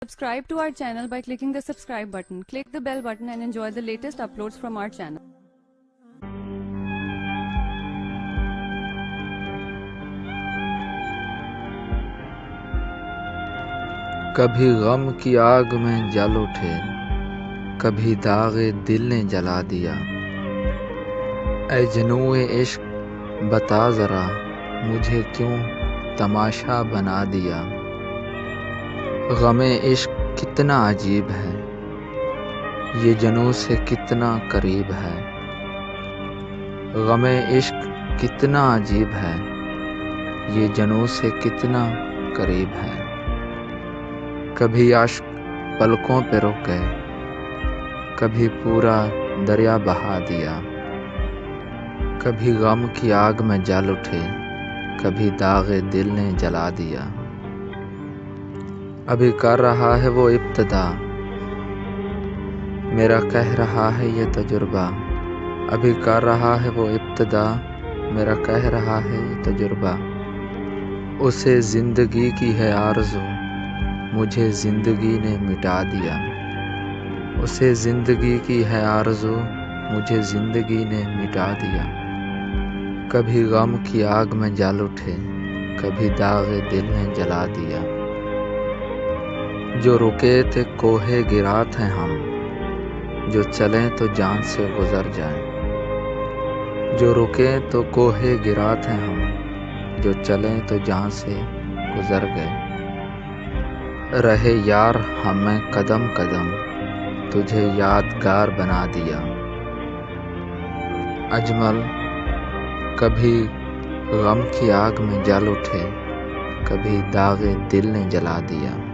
Subscribe to our channel by clicking the subscribe button. Click the bell button and enjoy the latest uploads from our channel. کبھی غم کی آگ میں جل اٹھے، کبھی داغ دل نے جلا دیا۔ اے جنوں عشق بتا ذرا، مجھے کیوں تماشا بنا دیا۔ غم عشق کتنا عجیب ہے، یہ جنوں سے کتنا قریب ہے۔ غم عشق کتنا عجیب ہے، یہ جنوں سے کتنا قریب ہے۔ کبھی اشک پلکوں پہ رک گئے، کبھی پورا دریا بہا دیا۔ کبھی غم کی آگ میں جل اٹھے، کبھی داغ دل نے جلا دیا۔ ابھی کر رہا ہے وہ ابتدا، میرا کہہ رہا ہے یہ تجربہ۔ ابھی کر رہا ہے وہ ابتدا، میرا کہہ رہا ہے یہ تجربہ۔ اسے زندگی کی ہے آرزو، مجھے زندگی نے مٹا دیا۔ اسے زندگی کی ہے آرزو، مجھے زندگی نے مٹا دیا۔ کبھی غم کی آگ میں جل اٹھے، کبھی داغ دل نے جلا دیا۔ جو رکے تھے کوہ گرا تھے ہم، جو چلیں تو جان سے گزر جائیں۔ جو رکے تو کوہ گرا تھے ہم، جو چلیں تو جان سے گزر گئے۔ رہے یار ہمیں قدم قدم، تجھے یادگار بنا دیا۔ اجمل کبھی غم کی آگ میں جل اٹھے، کبھی داغ دل نے جلا دیا۔